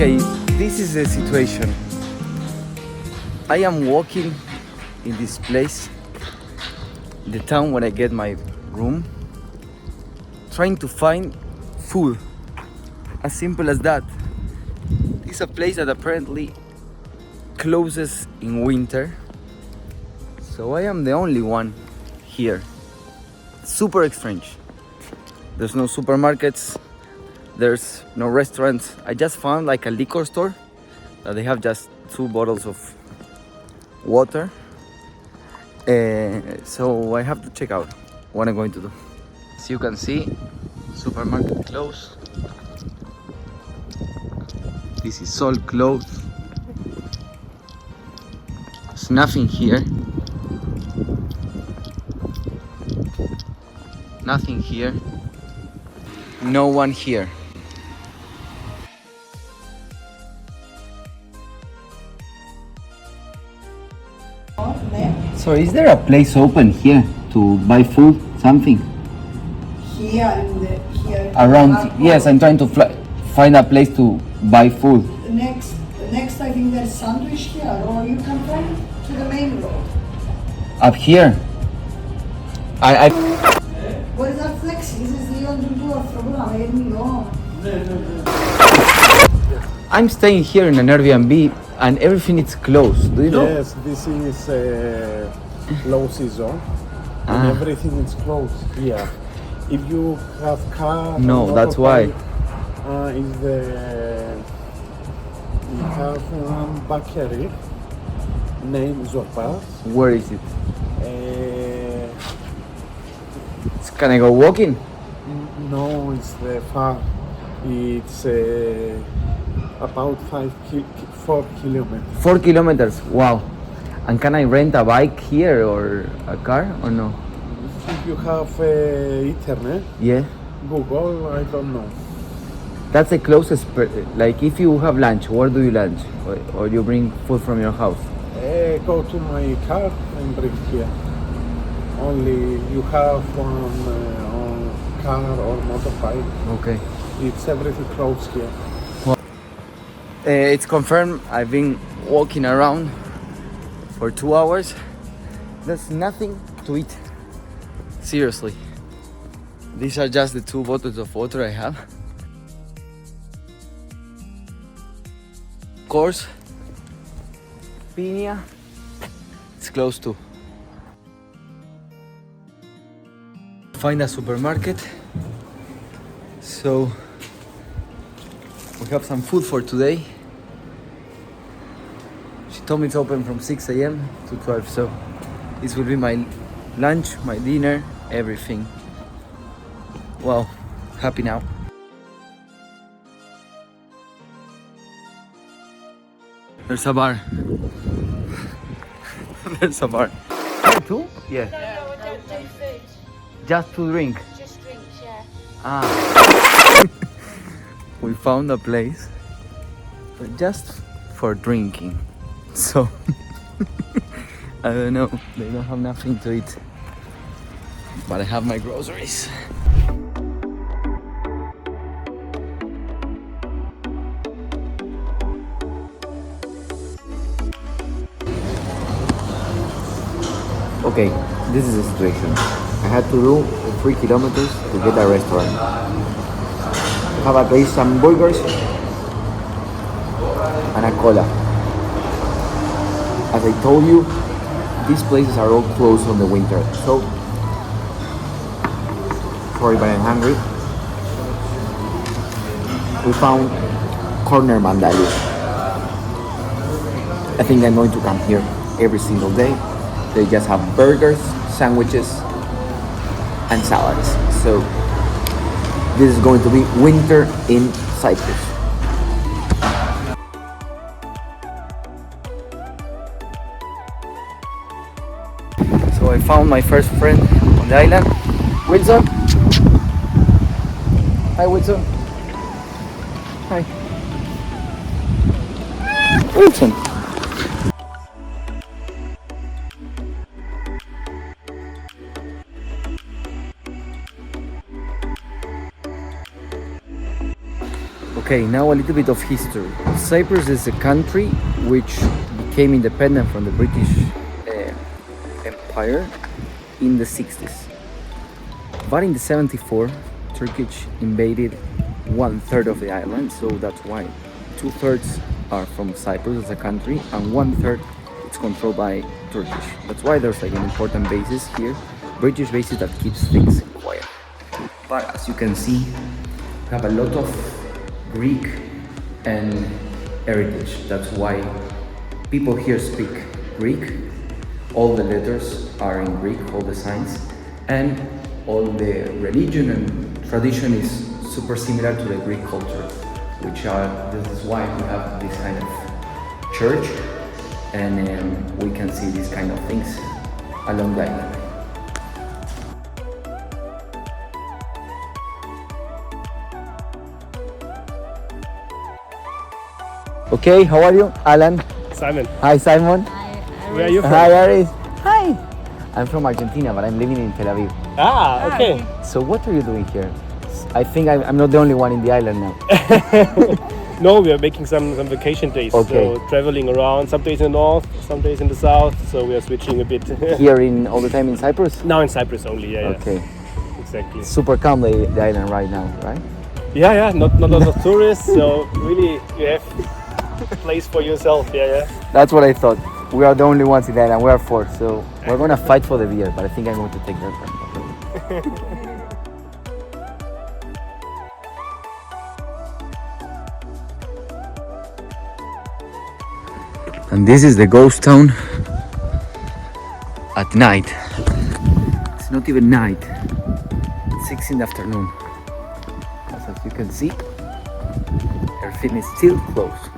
Okay, this is the situation. I am walking in this place, the town where I get my room, trying to find food. As simple as that. It's a place that apparently closes in winter, so I am the only one here. Super strange. There's no supermarkets, there's no restaurants. I just found like a liquor store that they have just 2 bottles of water. So I have to check out what I'm going to do. As you can see, supermarket closed. This is all closed. There's nothing here. Nothing here. No one here. So is there a place open here to buy food, something? Here Around, yes, I'm trying to find a place to buy food. The next I think there's sandwich here, or you can find to the main road. Up here? What is that flexi? This is the old I'm staying here in an Airbnb and everything is closed. Do you know? Yes, this is low season and everything is closed here. If you have car, No, that's why. You have bakery named Zopas. Where is it? Can I go walking? No, it's far. It's about 4 kilometers. 4 kilometers. Wow. And can I rent a bike here or a car or no? If you have internet, Yeah. Google, I don't know. That's the closest. Like if you have lunch, where do you lunch? Or you bring food from your house? Go to my car and bring here. Only you have on car or motorbike. Okay. It's everything closed here. It's confirmed. I've been walking around for 2 hours. There's nothing to eat. Seriously. These are just the 2 bottles of water I have. Of course, Piña, it's close to. Find a supermarket. So we have some food for today. She told me it's open from 6 a.m. to 12, so this will be my lunch, my dinner, everything. Wow, happy now. There's a bar. There's a bar. Here too? Yeah. No, I don't do food. Just to drink. Just drinks, yeah. Ah. We found a place just for drinking. So I don't know. They don't have nothing to eat. But I have my groceries. Okay, this is the situation. I had to do 3 kilometers to get a restaurant. I have at least some burgers and a cola. As I told you, these places are all closed on the winter. So, sorry, but I'm hungry. We found Corner Mandalus. I think I'm going to come here every single day. They just have burgers, sandwiches, and salads. So this is going to be winter in Cyprus. So I found my first friend on the island, Wilson. Hi, Wilson. Hi. Wilson. Okay, now a little bit of history. Cyprus is a country which became independent from the British Empire in the 60s. But in the 74, Turkish invaded 1/3 of the island, so that's why 2/3 are from Cyprus as a country and 1/3 it's controlled by Turkish. That's why there's like an important basis here, British basis that keeps things quiet. But as you can see, we have a lot of Greek and heritage. That's why people here speak Greek. All the letters are in Greek, all the signs, and all the religion and tradition is super similar to the Greek culture, this is why we have this kind of church, and we can see these kind of things along the island. Okay, how are you? Alan. Simon, Hi, Simon. where are you from? Hi, Aris. Hi. I'm from Argentina, but I'm living in Tel Aviv. Ah, okay. So what are you doing here? I think I'm not the only one in the island now. No, we are making some vacation days. Okay. So traveling around, some days in the north, some days in the south. So we are switching a bit. Here in all the time in Cyprus? Now in Cyprus only, yeah. Okay. Yeah. Exactly. Super calm the island right now, right? Yeah, not a lot of tourists. So really, you have a place for yourself. Yeah. That's what I thought. We are the only ones in the island. We are 4, so we're gonna fight for the beer, but I think I'm going to take that one. And this is the ghost town at night. It's not even night. It's 6 in the afternoon. As you can see, everything is still closed.